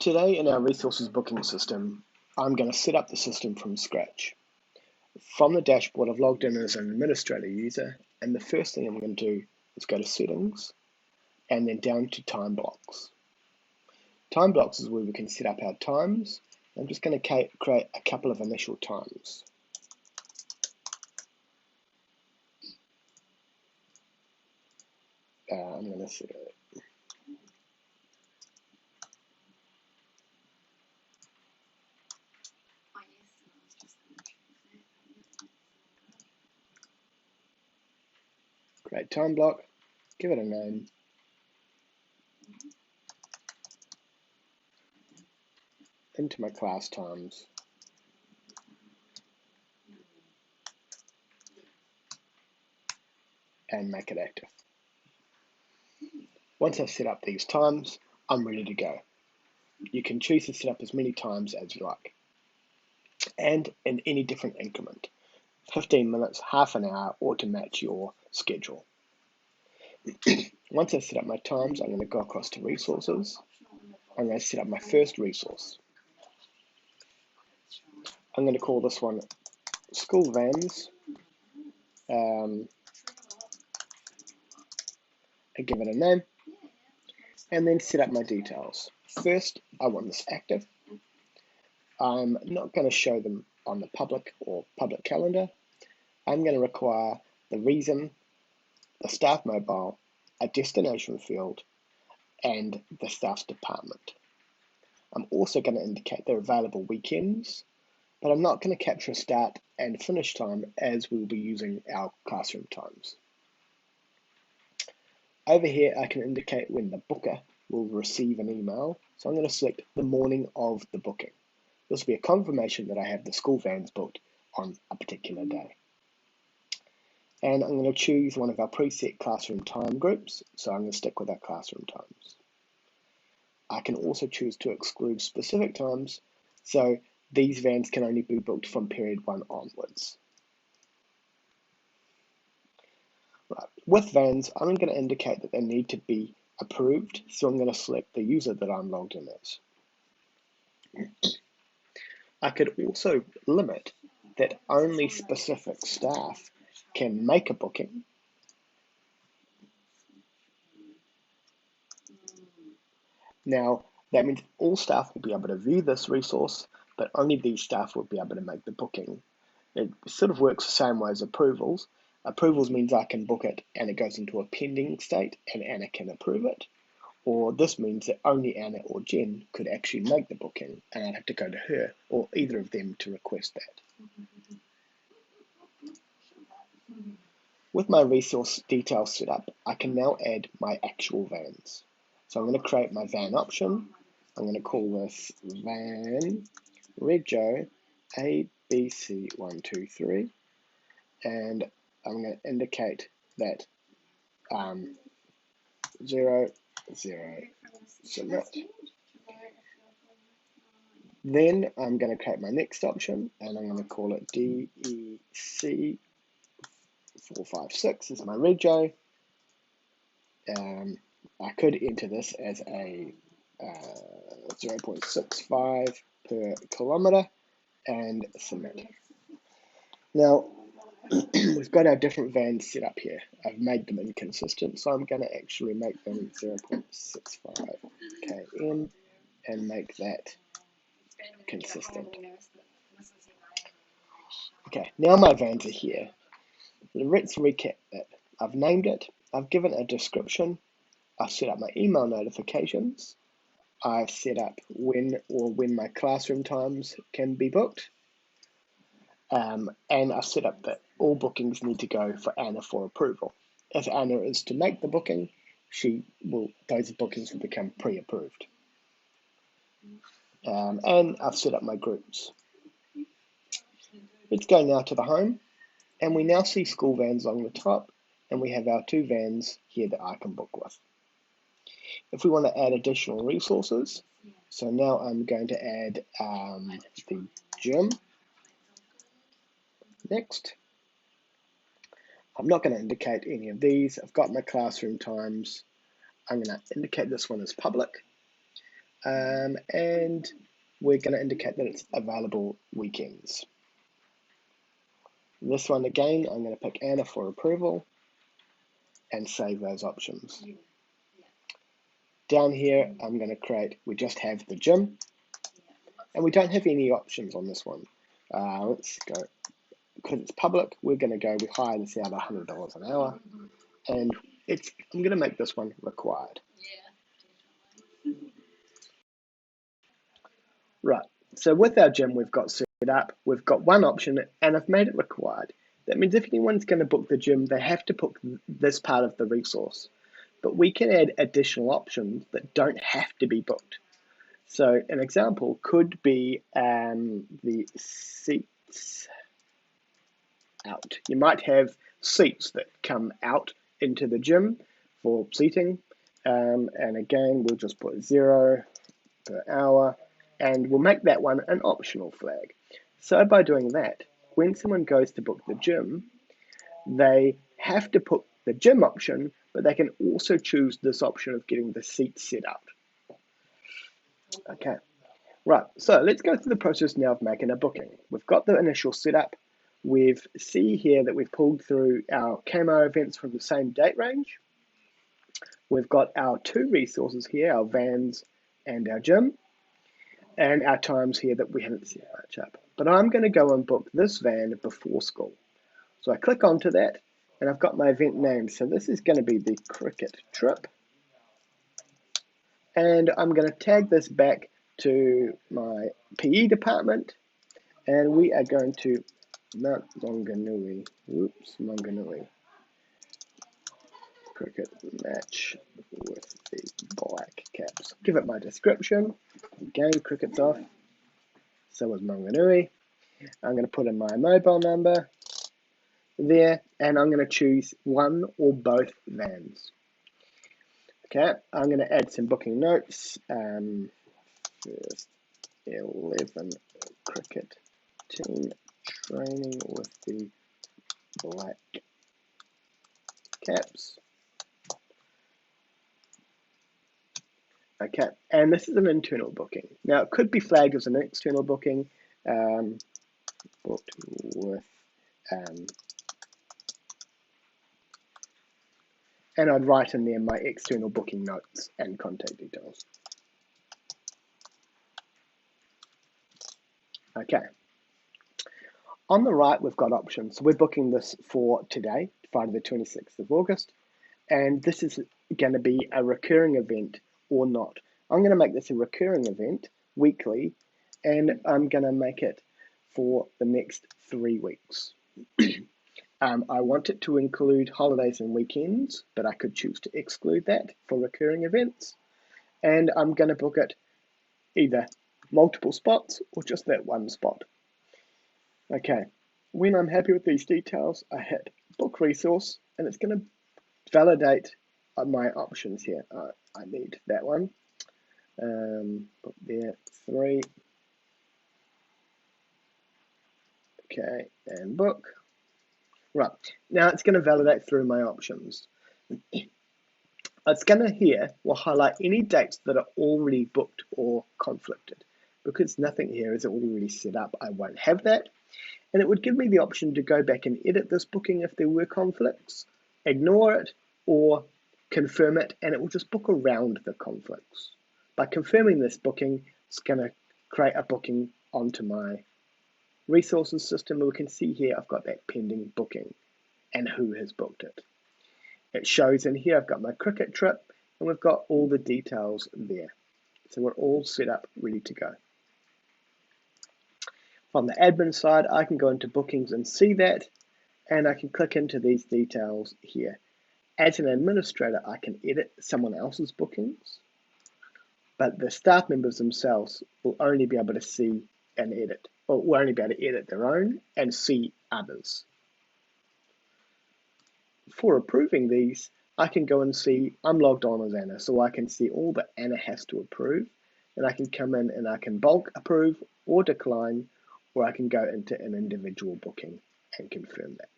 Today in our resources booking system, I'm going to set up the system from scratch. From the dashboard, I've logged in as an administrator user, and the first thing I'm going to do is go to settings and then down to time blocks. Time blocks is where we can set up our times. I'm just going to create a couple of initial times. I'm going to set it. Create time block, give it a name. Into my class times. And make it active. Once I've set up these times, I'm ready to go. You can choose to set up as many times as you like, and in any different increment, 15 minutes, half an hour, or to match your schedule. Once I've set up my times, I'm going to go across to resources. I'm going to set up my first resource. I'm going to call this one school vans, and give it a name, and then set up my details. First, I want this active. I'm not going to show them on the public or public calendar. I'm going to require the reason, the staff mobile, a destination field, and the staff's department. I'm also going to indicate their available weekends, but I'm not going to capture start and finish time as we'll be using our classroom times. Over here, I can indicate when the booker will receive an email. So I'm going to select the morning of the booking. This will be a confirmation that I have the school vans booked on a particular day. And I'm going to choose one of our preset classroom time groups. So I'm going to stick with our classroom times. I can also choose to exclude specific times. So these vans can only be booked from period 1 onwards. Right. With vans, I'm going to indicate that they need to be approved. So I'm going to select the user that I'm logged in as. I could also limit that only specific staff can make a booking. Now, that means all staff will be able to view this resource, but only these staff will be able to make the booking. It sort of works the same way as approvals. Approvals means I can book it and it goes into a pending state and Anna can approve it. Or this means that only Anna or Jen could actually make the booking and I'd have to go to her or either of them to request that. With my resource details set up, I can now add my actual vans. So I'm going to create my van option. I'm going to call this van Rego ABC123, and I'm going to indicate that 0, 0, submit. Then I'm going to create my next option, and I'm going to call it DEC456 is my Rego. I could enter this as a 0.65 per kilometre and submit. Now, we've got our different vans set up here. I've made them inconsistent, so I'm going to actually make them 0.65 km and make that consistent. Okay, now my vans are here. Let's recap that. I've named it, I've given a description, I've set up my email notifications, I've set up when my classroom times can be booked, and I've set up that all bookings need to go for Anna for approval. If Anna is to make the booking, those bookings will become pre-approved. And I've set up my groups. Let's go now to the home, and we now see school vans on the top, and we have our 2 vans here that I can book with. If we want to add additional resources, so now I'm going to add the gym. Next. I'm not going to indicate any of these. I've got my classroom times. I'm going to indicate this one as public. and we're going to indicate that it's available weekends. This one again, I'm going to pick Anna for approval and save those options. Down here, I'm going to create, we just have the gym, and we don't have any options on this one. Let's go, because it's public, we're going to go, we hire this out $100 an hour, and I'm going to make this one required. Right, so with our gym we've got set up, we've got one option, and I've made it required. That means if anyone's going to book the gym, they have to book this part of the resource. But we can add additional options that don't have to be booked. So an example could be the seats out. You might have seats that come out into the gym for seating. And again, we'll just put 0 per hour, and we'll make that one an optional flag. So by doing that, when someone goes to book the gym, they have to put the gym option, but they can also choose this option of getting the seats set out. Okay, right, so let's go through the process now of making a booking. We've got the initial setup. We've see here that we've pulled through our camo events from the same date range. We've got our two resources here, our vans and our gym, and our times here that we haven't set much up. But I'm going to go and book this van before school. So I click onto that, and I've got my event name. So this is going to be the cricket trip. And I'm going to tag this back to my PE department, and we are going to Mount Maunganui, cricket match with the Black Caps. Give it my description. Again, cricket's off. So is Maunganui. I'm going to put in my mobile number there, and I'm going to choose one or both vans. Okay, I'm going to add some booking notes. First 11 cricket team training with the Black Caps. Okay, and this is an internal booking. Now, it could be flagged as an external booking, booked with, and I'd write in there my external booking notes and contact details. Okay. On the right, we've got options. So we're booking this for today, Friday the 26th of August, and this is going to be a recurring event or not. I'm going to make this a recurring event weekly, and I'm going to make it for the next 3 weeks. I want it to include holidays and weekends, but I could choose to exclude that for recurring events. And I'm going to book it either multiple spots or just that one spot. Okay, when I'm happy with these details, I hit book resource, and it's going to validate my options here. I need that one. Put there 3. Okay, and book. Right, now it's going to validate through my options. It's going to here will highlight any dates that are already booked or conflicted. Because nothing here is already set up, I won't have that. And it would give me the option to go back and edit this booking if there were conflicts, ignore it, or confirm it, and it will just book around the conflicts. By confirming this booking, it's going to create a booking onto my resources system. We can see here I've got that pending booking and who has booked it. It shows in here I've got my cricket trip, and we've got all the details there. So we're all set up, ready to go. On the admin side, I can go into bookings and see that, and I can click into these details here. As an administrator, I can edit someone else's bookings, but the staff members themselves will only be able to see and edit, or will only be able to edit their own and see others. For approving these, I can go and see, I'm logged on as Anna, so I can see all that Anna has to approve, and I can come in and I can bulk approve or decline, or I can go into an individual booking and confirm that.